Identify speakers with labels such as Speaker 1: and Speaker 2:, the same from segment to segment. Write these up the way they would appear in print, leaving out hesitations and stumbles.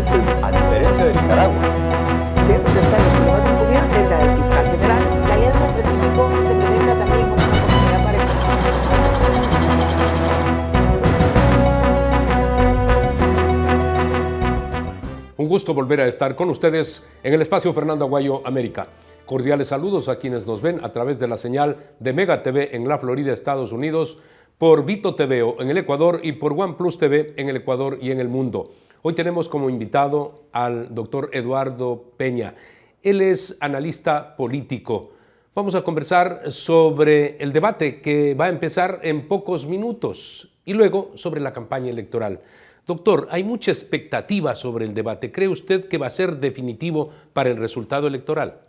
Speaker 1: A diferencia de Nicaragua,
Speaker 2: de enfrentar los problemas de impunidad en la del fiscal general.
Speaker 3: La Alianza del Pacífico se presenta también como una oportunidad para
Speaker 4: Un gusto volver a estar con ustedes en el espacio Fernando Aguayo América. Cordiales saludos a quienes nos ven a través de la señal de Mega TV en la Florida, Estados Unidos, por Vito TVO en el Ecuador y por OnePlus TV en el Ecuador y en el mundo. Hoy tenemos como invitado al doctor Eduardo Peña. Él es analista político. Vamos a conversar sobre el debate que va a empezar en pocos minutos y luego sobre la campaña electoral. Doctor, hay mucha expectativa sobre el debate. ¿Cree usted que va a ser definitivo para el resultado electoral?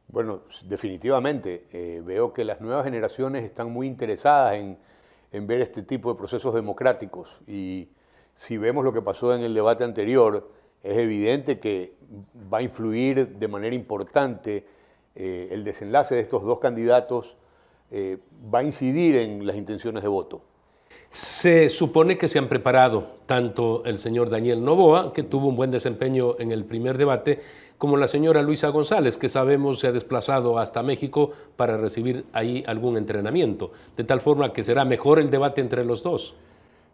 Speaker 1: bueno, definitivamente. Veo que las nuevas generaciones están muy interesadas en ver este tipo de procesos democráticos y si vemos lo que pasó en el debate anterior, es evidente que va a influir de manera importante el desenlace de estos dos candidatos, va a incidir en las intenciones de voto.
Speaker 4: Se supone que se han preparado tanto el señor Daniel Noboa, que tuvo un buen desempeño en el primer debate, como la señora Luisa González, que sabemos se ha desplazado hasta México para recibir ahí algún entrenamiento, de tal forma que será mejor el debate entre los dos.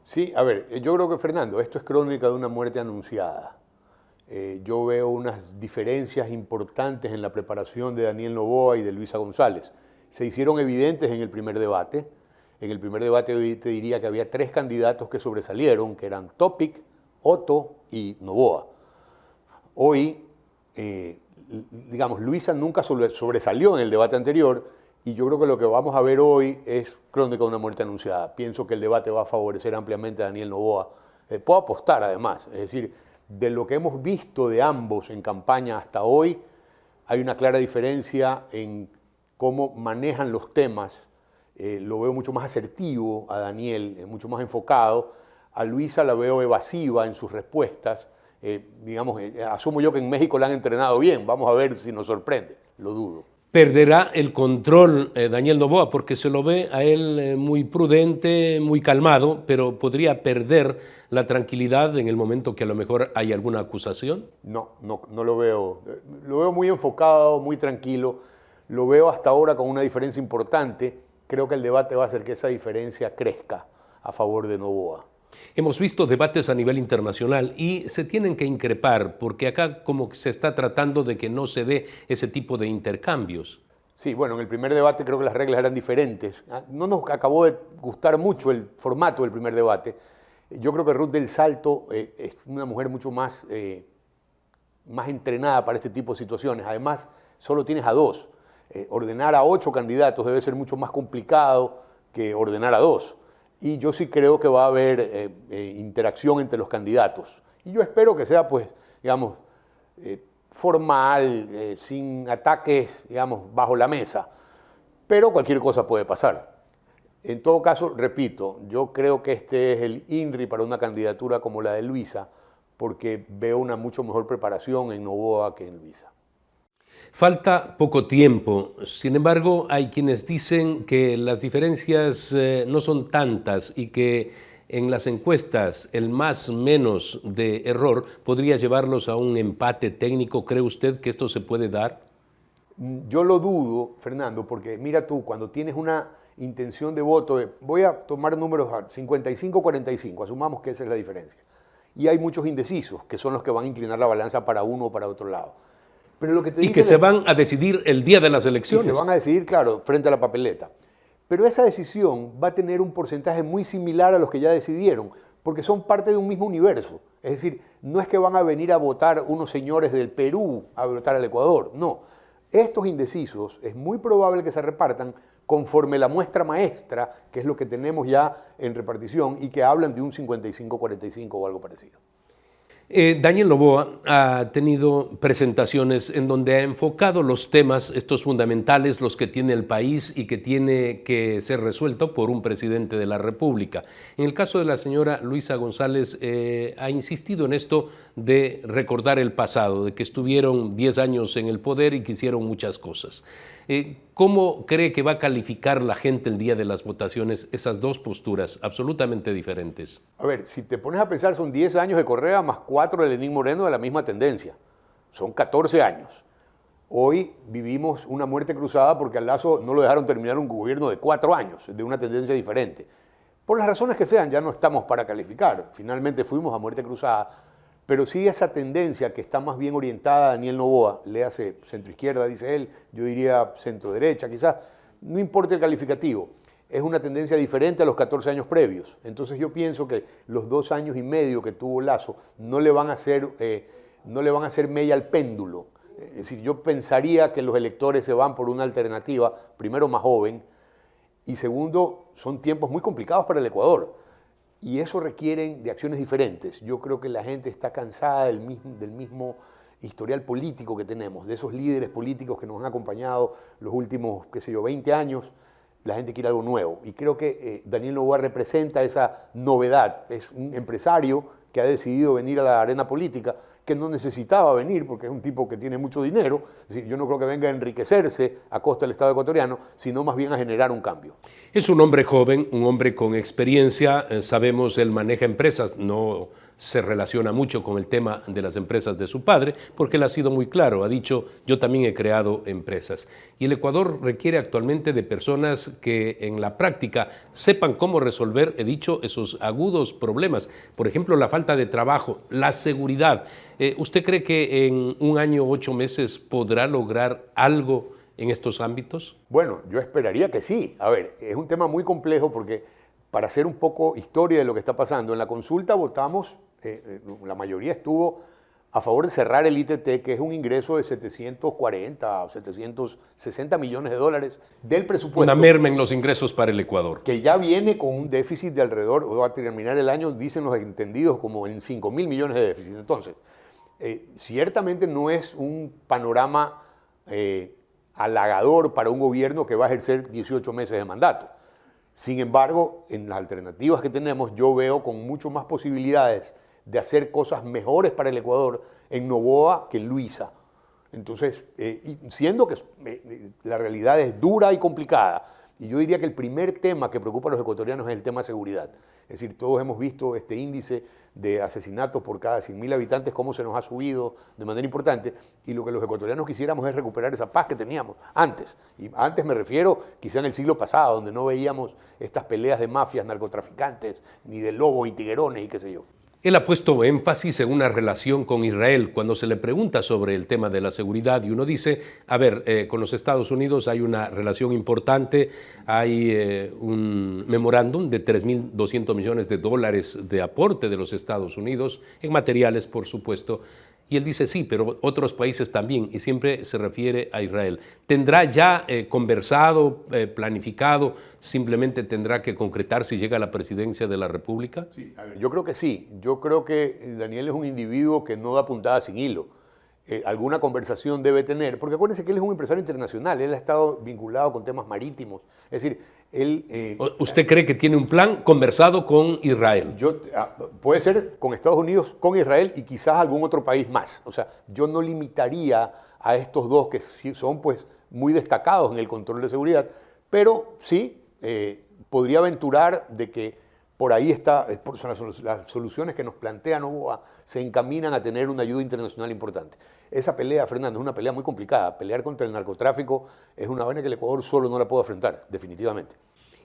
Speaker 1: Sí, a ver, yo creo que, Fernando, esto es crónica de una muerte anunciada. Yo veo unas diferencias importantes en la preparación de Daniel Noboa y de Luisa González. Se hicieron evidentes en el primer debate. En el primer debate hoy te diría que había tres candidatos que sobresalieron, que eran Topic, Otto y Noboa. Hoy, digamos, Luisa nunca sobresalió en el debate anterior y yo creo que lo que vamos a ver hoy es crónica de una muerte anunciada. Pienso que el debate va a favorecer ampliamente a Daniel Noboa. Puedo apostar además, es decir, de lo que hemos visto de ambos en campaña hasta hoy, hay una clara diferencia en cómo manejan los temas. Lo veo mucho más asertivo a Daniel, mucho más enfocado. A Luisa la veo evasiva en sus respuestas. Digamos, asumo yo que en México la han entrenado bien. Vamos a ver si nos sorprende. Lo dudo.
Speaker 4: Perderá el control Daniel Noboa porque se lo ve a él muy prudente, muy calmado, pero podría perder la tranquilidad en el momento que a lo mejor hay alguna acusación.
Speaker 1: No lo veo. Lo veo muy enfocado, muy tranquilo. Lo veo hasta ahora con una diferencia importante. Creo que el debate va a hacer que esa diferencia crezca a favor de Noboa.
Speaker 4: Hemos visto debates a nivel internacional y se tienen que increpar porque acá como que se está tratando de que no se dé ese tipo de intercambios.
Speaker 1: Sí, bueno, en el primer debate creo que las reglas eran diferentes. No nos acabó de gustar mucho el formato del primer debate. Yo creo que Ruth del Salto es una mujer mucho más entrenada para este tipo de situaciones. Además, solo tienes a dos. Ordenar a 8 candidatos debe ser mucho más complicado que ordenar a 2. Y yo sí creo que va a haber interacción entre los candidatos. Y yo espero que sea, pues, digamos, formal, sin ataques, digamos, bajo la mesa. Pero cualquier cosa puede pasar. En todo caso, repito, yo creo que este es el INRI para una candidatura como la de Luisa, porque veo una mucho mejor preparación en Noboa que en Luisa.
Speaker 4: Falta poco tiempo, sin embargo hay quienes dicen que las diferencias no son tantas y que en las encuestas el más menos de error podría llevarlos a un empate técnico. ¿Cree usted que esto se puede dar?
Speaker 1: Yo lo dudo, Fernando, porque mira tú, cuando tienes una intención de voto, voy a tomar números 55-45, asumamos que esa es la diferencia, y hay muchos indecisos que son los que van a inclinar la balanza para uno o para otro lado. Pero lo que te
Speaker 4: y que se van a decidir el día de las elecciones.
Speaker 1: Y se van a decidir, claro, frente a la papeleta. Pero esa decisión va a tener un porcentaje muy similar a los que ya decidieron, porque son parte de un mismo universo. Es decir, no es que van a venir a votar unos señores del Perú a votar al Ecuador, no. Estos indecisos es muy probable que se repartan conforme la muestra maestra, que es lo que tenemos ya en repartición, y que hablan de un 55-45 o algo parecido.
Speaker 4: Daniel Noboa ha tenido presentaciones en donde ha enfocado los temas, estos fundamentales, los que tiene el país y que tiene que ser resuelto por un presidente de la República. En el caso de la señora Luisa González, ha insistido en esto de recordar el pasado, de que estuvieron 10 años en el poder y que hicieron muchas cosas. ¿Cómo cree que va a calificar la gente el día de las votaciones esas dos posturas absolutamente diferentes?
Speaker 1: A ver, si te pones a pensar, son 10 años de Correa más 4 de Lenín Moreno de la misma tendencia. Son 14 años. Hoy vivimos una muerte cruzada porque a Lasso no lo dejaron terminar un gobierno de 4 años, de una tendencia diferente. Por las razones que sean, ya no estamos para calificar. Finalmente fuimos a muerte cruzada, pero sí esa tendencia que está más bien orientada a Daniel Noboa, léase centroizquierda, dice él, yo diría centroderecha, quizás, no importa el calificativo, es una tendencia diferente a los 14 años previos. Entonces yo pienso que los 2 años y medio que tuvo Lasso no le van a hacer mella al péndulo. Es decir, yo pensaría que los electores se van por una alternativa, primero más joven, y segundo, son tiempos muy complicados para el Ecuador. Y eso requieren de acciones diferentes. Yo creo que la gente está cansada del mismo historial político que tenemos, de esos líderes políticos que nos han acompañado los últimos, 20 años. La gente quiere algo nuevo. Y creo que Daniel Noboa representa esa novedad. Es un empresario que ha decidido venir a la arena política, que no necesitaba venir porque es un tipo que tiene mucho dinero. Es decir, yo no creo que venga a enriquecerse a costa del Estado ecuatoriano, sino más bien a generar un cambio.
Speaker 4: Es un hombre joven, un hombre con experiencia, sabemos él maneja empresas, no se relaciona mucho con el tema de las empresas de su padre, porque él ha sido muy claro, ha dicho, yo también he creado empresas. Y el Ecuador requiere actualmente de personas que en la práctica sepan cómo resolver, he dicho, esos agudos problemas. Por ejemplo, la falta de trabajo, la seguridad. ¿Usted cree que en 1 año, 8 meses podrá lograr algo en estos ámbitos?
Speaker 1: Bueno, yo esperaría que sí. A ver, es un tema muy complejo porque para hacer un poco historia de lo que está pasando, en la consulta votamos, la mayoría estuvo a favor de cerrar el ITT, que es un ingreso de 740 o 760 millones de dólares del presupuesto.
Speaker 4: Una merma en los ingresos para el Ecuador.
Speaker 1: Que ya viene con un déficit de alrededor, o va a terminar el año, dicen los entendidos, como en 5.000 millones de déficit. Entonces, ciertamente no es un panorama halagador para un gobierno que va a ejercer 18 meses de mandato. Sin embargo, en las alternativas que tenemos, yo veo con mucho más posibilidades de hacer cosas mejores para el Ecuador en Noboa que en Luisa. Entonces, siendo que la realidad es dura y complicada, y yo diría que el primer tema que preocupa a los ecuatorianos es el tema de seguridad. Es decir, todos hemos visto este índice de asesinatos por cada 100.000 habitantes, cómo se nos ha subido de manera importante, y lo que los ecuatorianos quisiéramos es recuperar esa paz que teníamos antes. Y antes me refiero quizá en el siglo pasado, donde no veíamos estas peleas de mafias, narcotraficantes, ni de lobos y tiguerones y qué sé yo.
Speaker 4: Él ha puesto énfasis en una relación con Israel cuando se le pregunta sobre el tema de la seguridad y uno dice, a ver, con los Estados Unidos hay una relación importante, hay un memorándum de 3.200 millones de dólares de aporte de los Estados Unidos, en materiales por supuesto, y él dice sí, pero otros países también, y siempre se refiere a Israel. ¿Tendrá ya conversado, planificado, simplemente tendrá que concretar si llega a la presidencia de la República?
Speaker 1: Sí, a ver, yo creo que sí. Yo creo que Daniel es un individuo que no da puntada sin hilo. Alguna conversación debe tener, porque acuérdense que él es un empresario internacional, él ha estado vinculado con temas marítimos. Es decir, él...
Speaker 4: ¿Usted cree que tiene un plan conversado con Israel?
Speaker 1: Puede ser con Estados Unidos, con Israel y quizás algún otro país más. O sea, yo no limitaría a estos dos que sí son pues muy destacados en el control de seguridad, pero sí podría aventurar de que por ahí las soluciones que nos plantea Noboa se encaminan a tener una ayuda internacional importante. Esa pelea, Fernando, es una pelea muy complicada. Pelear contra el narcotráfico es una vaina que el Ecuador solo no la puede afrontar, definitivamente.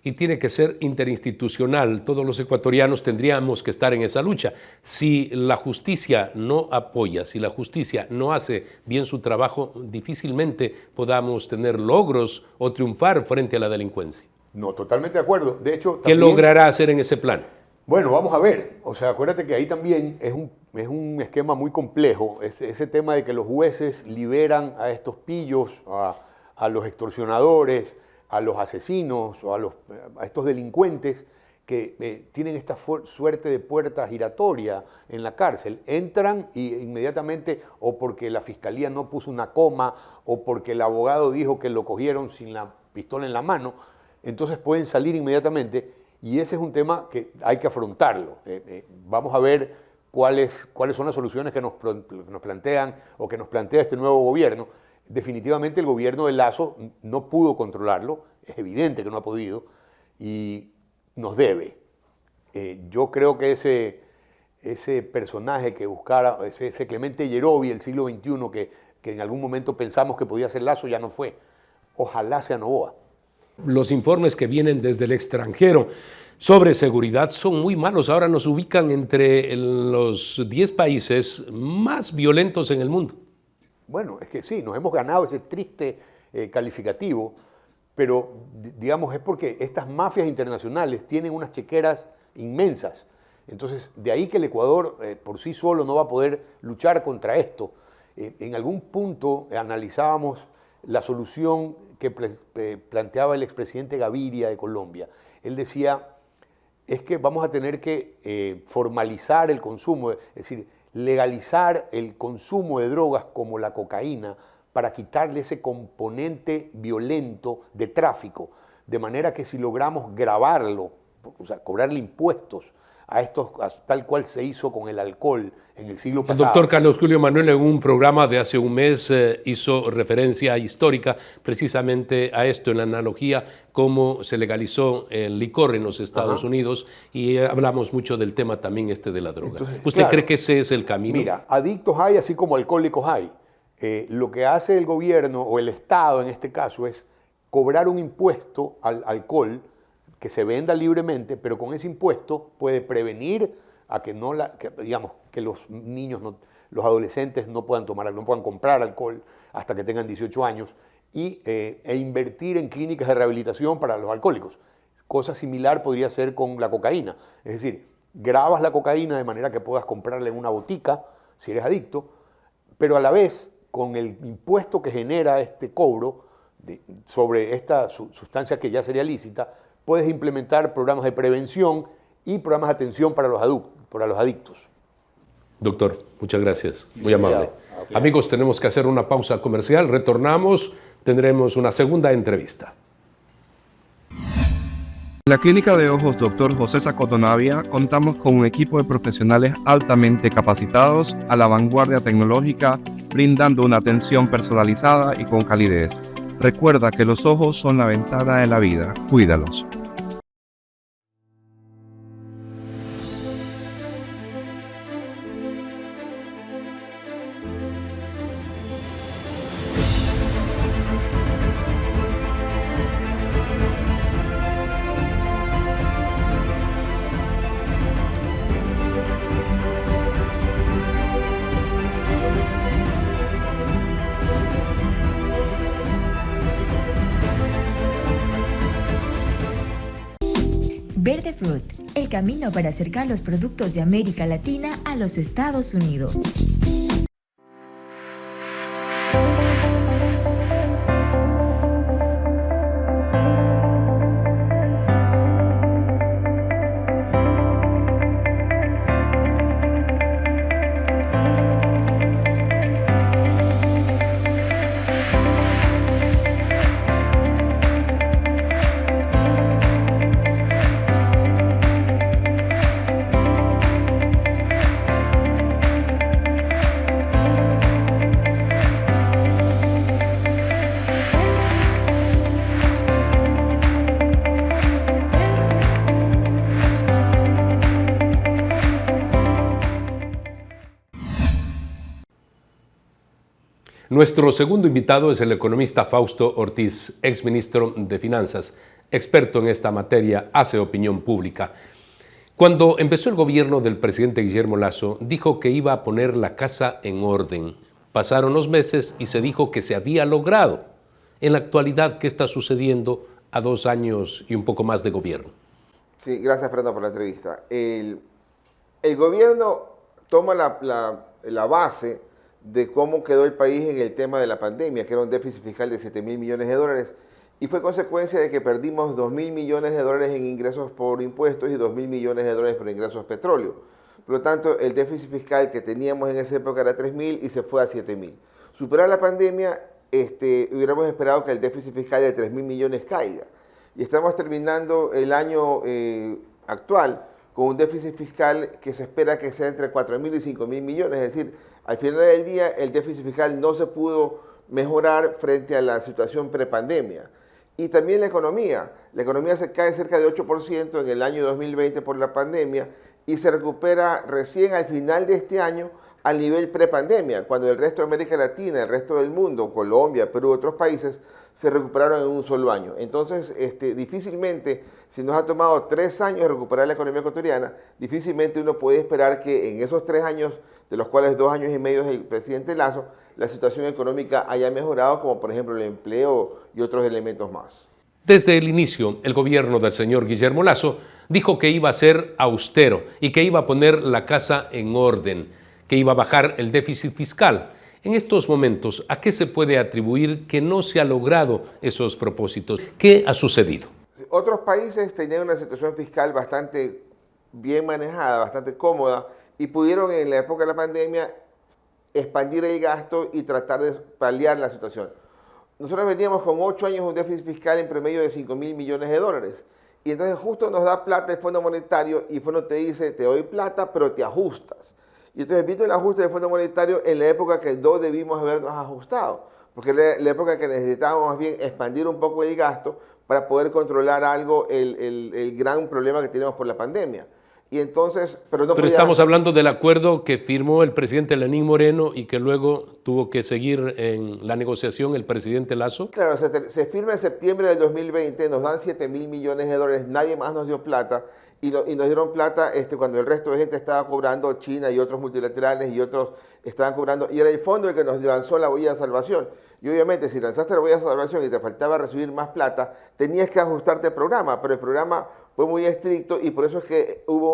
Speaker 4: Y tiene que ser interinstitucional. Todos los ecuatorianos tendríamos que estar en esa lucha. Si la justicia no apoya, si la justicia no hace bien su trabajo, difícilmente podamos tener logros o triunfar frente a la delincuencia.
Speaker 1: No, totalmente de acuerdo. De hecho,
Speaker 4: ¿qué logrará hacer en ese plan?
Speaker 1: Bueno, vamos a ver. O sea, acuérdate que ahí también es un esquema muy complejo. Ese tema de que los jueces liberan a estos pillos, a los extorsionadores, a los asesinos o a estos delincuentes que tienen esta suerte de puerta giratoria en la cárcel. Entran y inmediatamente, o porque la fiscalía no puso una coma, o porque el abogado dijo que lo cogieron sin la pistola en la mano, entonces pueden salir inmediatamente y ese es un tema que hay que afrontarlo. Vamos a ver cuáles son las soluciones que nos plantean o que nos plantea este nuevo gobierno. Definitivamente el gobierno de Lasso no pudo controlarlo, es evidente que no ha podido, y nos debe. Yo creo que ese personaje que buscara, ese Clemente Yerovi del siglo XXI que en algún momento pensamos que podía ser Lasso, ya no fue. Ojalá sea Noboa.
Speaker 4: Los informes que vienen desde el extranjero sobre seguridad son muy malos. Ahora nos ubican entre los 10 países más violentos en el mundo.
Speaker 1: Bueno, es que sí, nos hemos ganado ese triste calificativo, pero digamos es porque estas mafias internacionales tienen unas chequeras inmensas. Entonces, de ahí que el Ecuador por sí solo no va a poder luchar contra esto. En algún punto analizábamos la solución que planteaba el expresidente Gaviria de Colombia. Él decía, es que vamos a tener que formalizar el consumo, es decir, legalizar el consumo de drogas como la cocaína para quitarle ese componente violento de tráfico, de manera que si logramos gravarlo, o sea, cobrarle impuestos a estos, tal cual se hizo con el alcohol en el siglo pasado.
Speaker 4: El doctor Carlos Julio Manuel en un programa de hace un mes hizo referencia histórica precisamente a esto, en la analogía cómo se legalizó el licor en los Estados Unidos, y hablamos mucho del tema también de la droga.
Speaker 1: Entonces,
Speaker 4: ¿Usted
Speaker 1: claro,
Speaker 4: cree que ese es el camino?
Speaker 1: Mira, adictos hay así como alcohólicos hay. Lo que hace el gobierno o el Estado en este caso es cobrar un impuesto al alcohol que se venda libremente, pero con ese impuesto puede prevenir a que que los niños, los adolescentes no puedan comprar alcohol hasta que tengan 18 años e invertir en clínicas de rehabilitación para los alcohólicos. Cosa similar podría ser con la cocaína. Es decir, grabas la cocaína de manera que puedas comprarla en una botica si eres adicto, pero a la vez con el impuesto que genera este cobro sobre esta sustancia que ya sería lícita, puedes implementar programas de prevención y programas de atención para los adictos.
Speaker 4: Doctor, muchas gracias. Muy amable. Amigos, tenemos que hacer una pausa comercial. Retornamos, tendremos una segunda entrevista.
Speaker 5: En la Clínica de Ojos Dr. José Sacotonavia contamos con un equipo de profesionales altamente capacitados a la vanguardia tecnológica, brindando una atención personalizada y con calidez. Recuerda que los ojos son la ventana de la vida. Cuídalos.
Speaker 6: Verde Fruit, el camino para acercar los productos de América Latina a los Estados Unidos.
Speaker 4: Nuestro segundo invitado es el economista Fausto Ortiz, exministro de Finanzas, experto en esta materia, hace opinión pública. Cuando empezó el gobierno del presidente Guillermo Lasso, dijo que iba a poner la casa en orden. Pasaron los meses y se dijo que se había logrado. En la actualidad, ¿qué está sucediendo a 2 años y un poco más de gobierno?
Speaker 7: Sí, gracias, Fernando, por la entrevista. El gobierno toma la base de cómo quedó el país en el tema de la pandemia, que era un déficit fiscal de 7.000 millones de dólares, y fue consecuencia de que perdimos 2.000 millones de dólares en ingresos por impuestos y 2.000 millones de dólares por ingresos de petróleo. Por lo tanto, el déficit fiscal que teníamos en esa época era 3.000 y se fue a 7.000. Superar la pandemia, hubiéramos esperado que el déficit fiscal de 3.000 millones caiga. Y estamos terminando el año actual con un déficit fiscal que se espera que sea entre 4.000 y 5.000 millones. Es decir, al final del día el déficit fiscal no se pudo mejorar frente a la situación prepandemia. Y también la economía se cae cerca de 8% en el año 2020 por la pandemia y se recupera recién al final de este año al nivel prepandemia, cuando el resto de América Latina, el resto del mundo, Colombia, Perú, otros países, se recuperaron en un solo año. Entonces, difícilmente, si nos ha tomado 3 años recuperar la economía ecuatoriana, difícilmente uno puede esperar que en esos 3 años, de los cuales 2 años y medio es el presidente Lasso, la situación económica haya mejorado, como por ejemplo el empleo y otros elementos más.
Speaker 4: Desde el inicio, el gobierno del señor Guillermo Lasso dijo que iba a ser austero y que iba a poner la casa en orden, que iba a bajar el déficit fiscal. En estos momentos, ¿a qué se puede atribuir que no se ha logrado esos propósitos? ¿Qué ha sucedido?
Speaker 7: Otros países tenían una situación fiscal bastante bien manejada, bastante cómoda, y pudieron en la época de la pandemia expandir el gasto y tratar de paliar la situación. Nosotros veníamos con 8 años un déficit fiscal en promedio de 5.000 millones de dólares. Y entonces justo nos da plata el Fondo Monetario y el Fondo te dice, te doy plata, pero te ajustas. Y entonces vino el ajuste del Fondo Monetario en la época que no debimos habernos ajustado, porque era la época que necesitábamos más bien expandir un poco el gasto para poder controlar algo el gran problema que tenemos por la pandemia. Y entonces, pero
Speaker 4: estamos hablando del acuerdo que firmó el presidente Lenín Moreno y que luego tuvo que seguir en la negociación el presidente Lasso.
Speaker 7: Claro, se firma en septiembre del 2020, nos dan 7.000 millones de dólares, nadie más nos dio plata y nos dieron plata cuando el resto de gente estaba cobrando, China y otros multilaterales y otros estaban cobrando, y era el fondo el que nos lanzó la boya de salvación. Y obviamente si lanzaste la boya de salvación y te faltaba recibir más plata, tenías que ajustarte al programa, pero el programa fue muy estricto y por eso es que hubo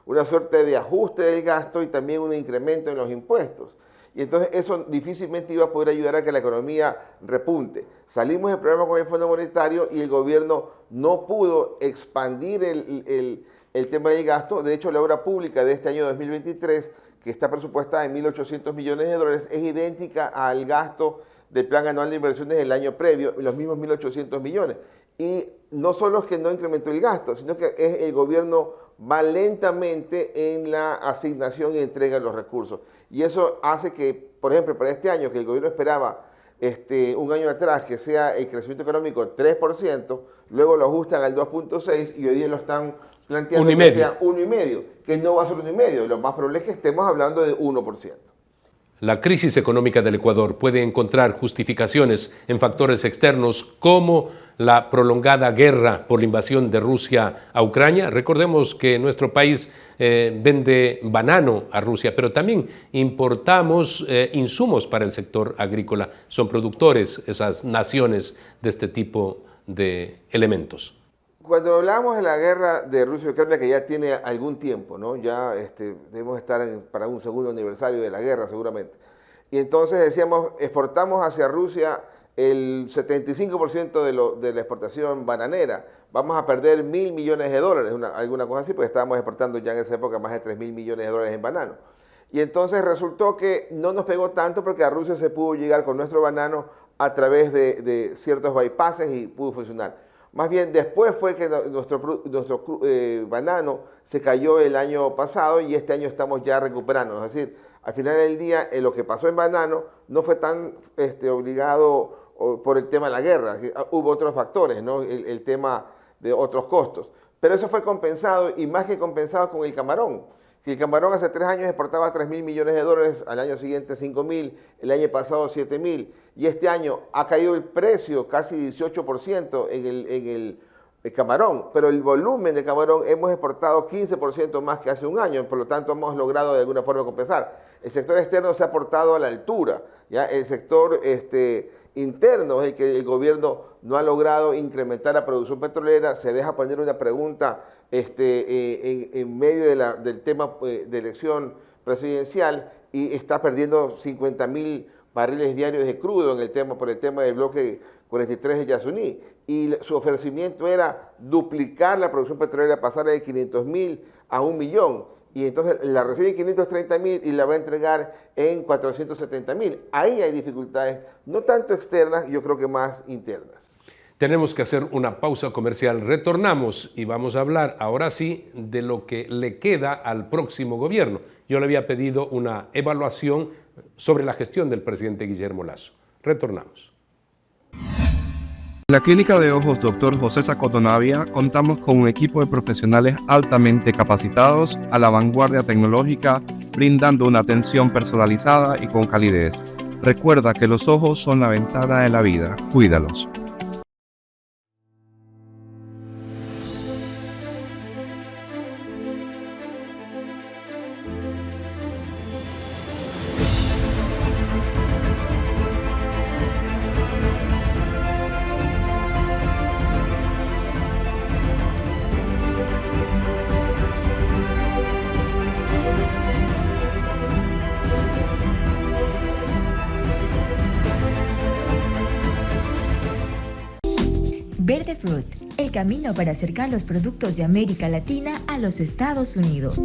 Speaker 7: una suerte de ajuste del gasto y también un incremento en los impuestos. Y entonces eso difícilmente iba a poder ayudar a que la economía repunte. Salimos del programa con el Fondo Monetario y el gobierno no pudo expandir el tema del gasto. De hecho, la obra pública de este año 2023, que está presupuestada en 1.800 millones de dólares, es idéntica al gasto del Plan Anual de Inversiones del año previo, los mismos 1.800 millones. Y no solo es que no incrementó el gasto, sino que el gobierno va lentamente en la asignación y entrega de los recursos. Y eso hace que, por ejemplo, para este año, que el gobierno esperaba un año atrás que sea el crecimiento económico 3%, luego lo ajustan al 2.6% y hoy día lo están planteando que sea 1,5%, que no va a ser 1,5%. Lo más probable es que estemos hablando de 1%.
Speaker 4: La crisis económica del Ecuador puede encontrar justificaciones en factores externos como la prolongada guerra por la invasión de Rusia a Ucrania. Recordemos que nuestro país vende banano a Rusia, pero también importamos insumos para el sector agrícola. Son productores esas naciones de este tipo de elementos.
Speaker 7: Cuando hablamos de la guerra de Rusia y Ucrania, que ya tiene algún tiempo, ¿no? Ya debemos estar para un segundo aniversario de la guerra seguramente. Y entonces decíamos, exportamos hacia Rusia el 75% de la exportación bananera. Vamos a perder 1.000 millones de dólares, alguna cosa así, porque estábamos exportando ya en esa época más de 3.000 millones de dólares en banano. Y entonces resultó que no nos pegó tanto porque a Rusia se pudo llegar con nuestro banano a través de ciertos bypasses y pudo funcionar. Más bien después fue que nuestro banano se cayó el año pasado y este año estamos ya recuperando. Es decir, al final del día lo que pasó en banano no fue tan obligado por el tema de la guerra. Hubo otros factores, ¿no? El tema de otros costos. Pero eso fue compensado y más que compensado con el camarón. Que el camarón hace 3 años exportaba 3.000 millones de dólares, al año siguiente 5.000, el año pasado 7.000, y este año ha caído el precio casi 18% en el camarón, pero el volumen de camarón hemos exportado 15% más que hace un año, por lo tanto hemos logrado de alguna forma compensar. El sector externo se ha portado a la altura, ¿ya? El sector interno es el que el gobierno no ha logrado incrementar la producción petrolera. Se deja poner una pregunta en medio del tema de elección presidencial y está perdiendo 50.000 barriles diarios de crudo por el tema del bloque 43 de Yasuní. Y su ofrecimiento era duplicar la producción petrolera, pasar de 500.000 a 1 millón. Y entonces la recibe en 530.000 y la va a entregar en 470.000. Ahí hay dificultades, no tanto externas, yo creo que más internas.
Speaker 4: Tenemos que hacer una pausa comercial. Retornamos y vamos a hablar ahora sí de lo que le queda al próximo gobierno. Yo le había pedido una evaluación sobre la gestión del presidente Guillermo Lasso. Retornamos.
Speaker 5: En la Clínica de Ojos Dr. José Cotonavia contamos con un equipo de profesionales altamente capacitados a la vanguardia tecnológica, brindando una atención personalizada y con calidez. Recuerda que los ojos son la ventana de la vida. Cuídalos.
Speaker 6: Verde Fruit, el camino para acercar los productos de América Latina a los Estados Unidos.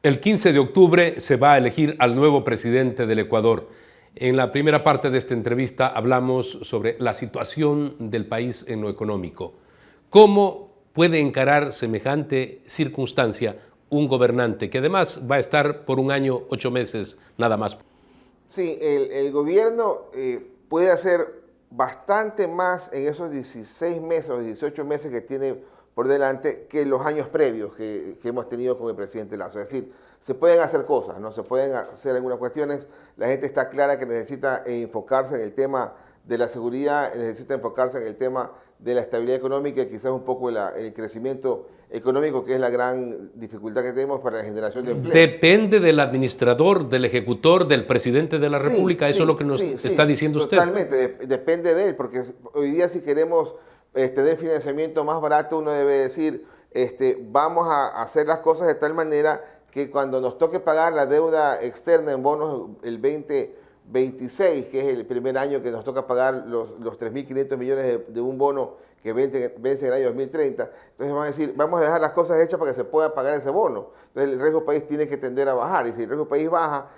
Speaker 4: El 15 de octubre se va a elegir al nuevo presidente del Ecuador. En la primera parte de esta entrevista hablamos sobre la situación del país en lo económico. ¿Cómo puede encarar semejante circunstancia un gobernante que además va a estar por 1 año, 8 meses nada más?
Speaker 7: Sí, el gobierno puede hacer bastante más en esos 16 meses o 18 meses que tiene por delante que los años previos que hemos tenido con el presidente Lasso. Es decir, se pueden hacer cosas, ¿no? Se pueden hacer algunas cuestiones. La gente está clara que necesita enfocarse en el tema de la seguridad, necesita enfocarse en el tema de la estabilidad económica y quizás un poco el crecimiento económico, que es la gran dificultad que tenemos para la generación de empleo.
Speaker 4: Depende del administrador, del ejecutor, del presidente de la República. Eso es lo que nos está diciendo usted.
Speaker 7: Totalmente, depende de él, porque hoy día si queremos tener financiamiento más barato, uno debe decir, vamos a hacer las cosas de tal manera que cuando nos toque pagar la deuda externa en bonos el 2026, que es el primer año que nos toca pagar los 3.500 millones de un bono que vence en el año 2030, entonces vamos a decir, vamos a dejar las cosas hechas para que se pueda pagar ese bono. Entonces el riesgo país tiene que tender a bajar, y si el riesgo país baja,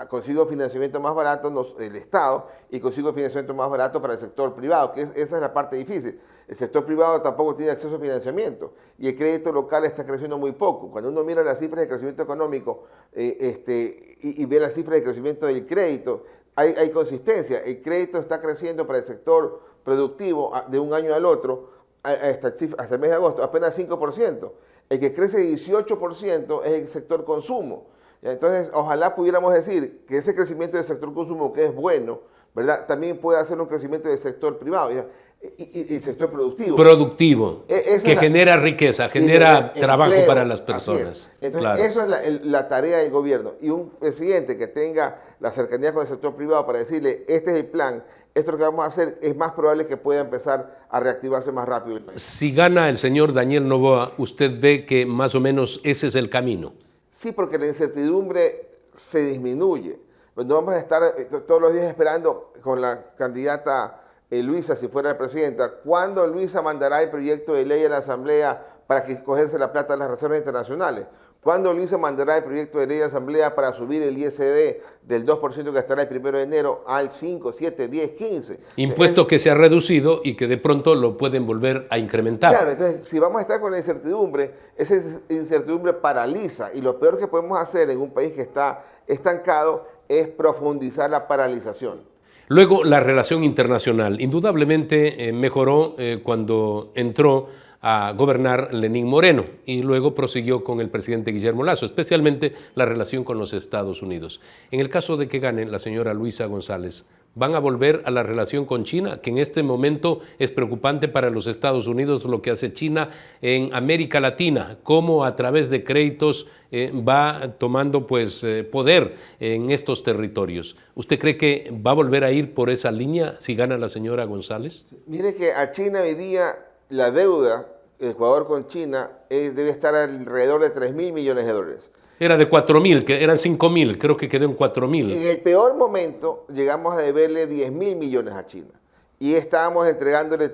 Speaker 7: consigo financiamiento más barato el Estado y consigo financiamiento más barato para el sector privado, que esa es la parte difícil. El sector privado tampoco tiene acceso a financiamiento y el crédito local está creciendo muy poco. Cuando uno mira las cifras de crecimiento económico y ve las cifras de crecimiento del crédito, hay consistencia. El crédito está creciendo para el sector productivo de un año al otro, hasta el mes de agosto, apenas 5%. El que crece 18% es el sector consumo. Entonces, ojalá pudiéramos decir que ese crecimiento del sector consumo, que es bueno, ¿verdad?, también puede hacer un crecimiento del sector privado y el sector productivo.
Speaker 4: Productivo, que genera riqueza, genera trabajo empleo para las personas.
Speaker 7: Entonces,
Speaker 4: claro.
Speaker 7: Eso es la tarea del gobierno. Y un presidente que tenga la cercanía con el sector privado para decirle, este es el plan, esto es lo que vamos a hacer, es más probable que pueda empezar a reactivarse más rápido el país.
Speaker 4: Si gana el señor Daniel Noboa, ¿usted ve que más o menos ese es el camino?
Speaker 7: Sí, porque la incertidumbre se disminuye. Pues no vamos a estar todos los días esperando con la candidata Luisa, si fuera la presidenta, cuándo Luisa mandará el proyecto de ley a la Asamblea para que cogerse la plata de las reservas internacionales. ¿Cuándo Luisa mandará el proyecto de ley a la Asamblea para subir el ISD del 2% que estará el 1 de enero al 5, 7, 10, 15?
Speaker 4: Impuesto que se ha reducido y que de pronto lo pueden volver a incrementar.
Speaker 7: Claro, entonces si vamos a estar con la incertidumbre, esa incertidumbre paraliza. Y lo peor que podemos hacer en un país que está estancado es profundizar la paralización.
Speaker 4: Luego, la relación internacional. Indudablemente mejoró cuando entró a gobernar Lenín Moreno y luego prosiguió con el presidente Guillermo Lasso, especialmente la relación con los Estados Unidos. En el caso de que gane la señora Luisa González, van a volver a la relación con China, que en este momento es preocupante para los Estados Unidos lo que hace China en América Latina, cómo a través de créditos va tomando pues, poder en estos territorios. ¿Usted cree que va a volver a ir por esa línea si gana la señora González?
Speaker 7: Mire que a China hoy día la deuda de Ecuador con China debe estar alrededor de 3.000 millones de dólares.
Speaker 4: Era de 4.000, que eran 5.000, creo que quedó en 4.000.
Speaker 7: En el peor momento llegamos a deberle 10.000 millones a China y estábamos entregándole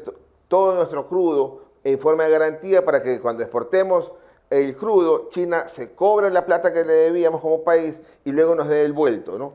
Speaker 7: todo nuestro crudo en forma de garantía para que cuando exportemos el crudo, China se cobre la plata que le debíamos como país y luego nos dé el vuelto, ¿no?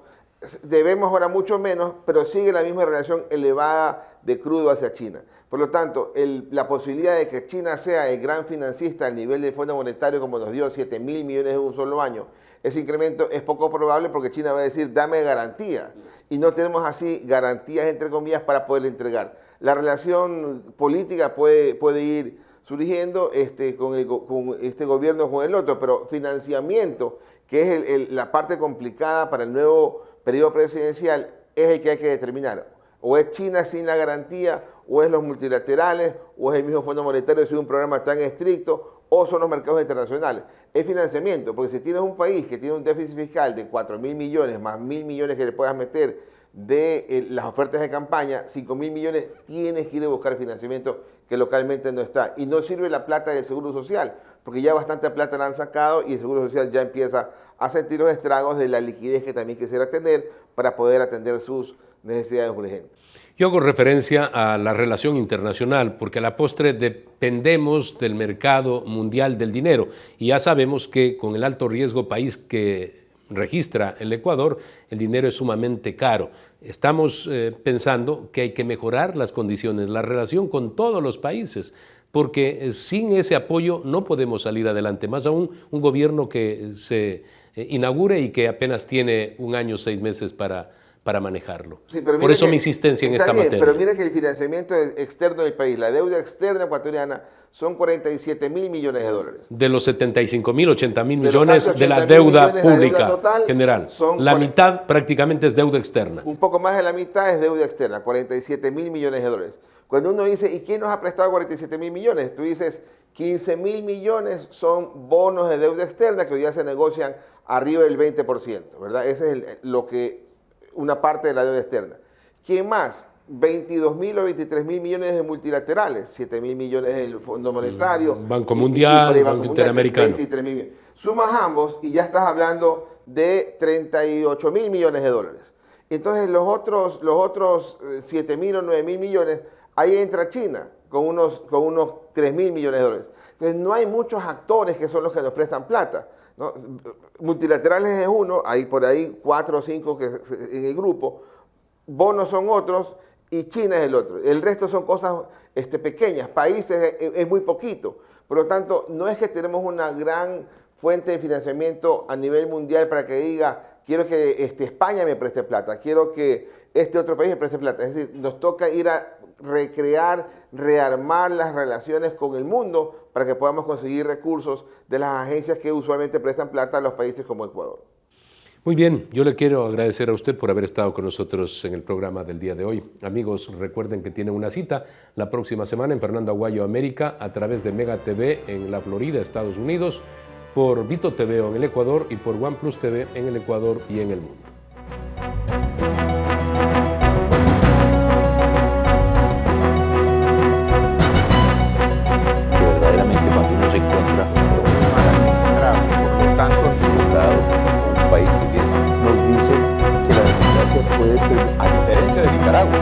Speaker 7: Debemos ahora mucho menos, pero sigue la misma relación elevada de crudo hacia China. Por lo tanto, la posibilidad de que China sea el gran financista al nivel del Fondo Monetario, como nos dio 7.000 millones en un solo año, ese incremento es poco probable porque China va a decir, dame garantía. Y no tenemos así garantías, entre comillas, para poder entregar. La relación política puede ir surgiendo con este gobierno con el otro, pero financiamiento, que es la parte complicada para el nuevo periodo presidencial, es el que hay que determinar. O es China sin la garantía, o es los multilaterales, o es el mismo Fondo Monetario sin un programa tan estricto, o son los mercados internacionales. Es financiamiento, porque si tienes un país que tiene un déficit fiscal de 4.000 millones, más 1.000 millones que le puedas meter de las ofertas de campaña, 5.000 millones, tienes que ir a buscar financiamiento que localmente no está. Y no sirve la plata del Seguro Social, porque ya bastante plata la han sacado y el Seguro Social ya empieza a sentir los estragos de la liquidez que también quisiera tener para poder atender sus necesidades urgentes.
Speaker 4: Yo hago referencia a la relación internacional porque a la postre dependemos del mercado mundial del dinero y ya sabemos que con el alto riesgo país que registra el Ecuador, el dinero es sumamente caro. Estamos pensando que hay que mejorar las condiciones, la relación con todos los países, porque sin ese apoyo no podemos salir adelante, más aún un gobierno que se inaugure y que apenas tiene 1 año, 6 meses para manejarlo. Sí, por eso mi insistencia en esta materia.
Speaker 7: Pero mire que el financiamiento externo del país, la deuda externa ecuatoriana, son 47.000 millones de dólares.
Speaker 4: De los 75.000, 80.000 millones de la deuda pública total, general. La mitad prácticamente es deuda externa.
Speaker 7: Un poco más de la mitad es deuda externa, 47.000 millones de dólares. Cuando uno dice, ¿y quién nos ha prestado 47.000 millones? Tú dices, 15.000 millones son bonos de deuda externa que hoy día se negocian arriba del 20%, ¿verdad? Ese es una parte de la deuda externa. ¿Quién más? 22.000 o 23.000 millones de multilaterales, 7.000 millones del Fondo Monetario,
Speaker 4: Banco Mundial, Banco Interamericano.
Speaker 7: 23.000 millones. Sumas ambos y ya estás hablando de 38.000 millones de dólares. Entonces los otros 7.000 o 9.000 millones, ahí entra China con unos 3.000 millones de dólares. Entonces no hay muchos actores que son los que nos prestan plata, ¿no? Multilaterales es uno, hay por ahí 4 o 5 en el grupo, bonos son otros y China es el otro. El resto son cosas pequeñas, países es muy poquito. Por lo tanto, no es que tenemos una gran fuente de financiamiento a nivel mundial para que diga, quiero que España me preste plata, quiero que este otro país me preste plata. Es decir, nos toca ir a recrear, rearmar las relaciones con el mundo para que podamos conseguir recursos de las agencias que usualmente prestan plata a los países como Ecuador.
Speaker 4: Muy bien, yo le quiero agradecer a usted por haber estado con nosotros en el programa del día de hoy. Amigos, recuerden que tienen una cita la próxima semana en Fernando Aguayo, América, a través de Mega TV en la Florida, Estados Unidos, por Vito TV en el Ecuador y por OnePlus TV en el Ecuador y en el mundo.
Speaker 8: Verdaderamente cuando uno se encuentra con un mal administrado, por lo tanto el resultado un país que nos dice que la democracia puede, a diferencia de Nicaragua,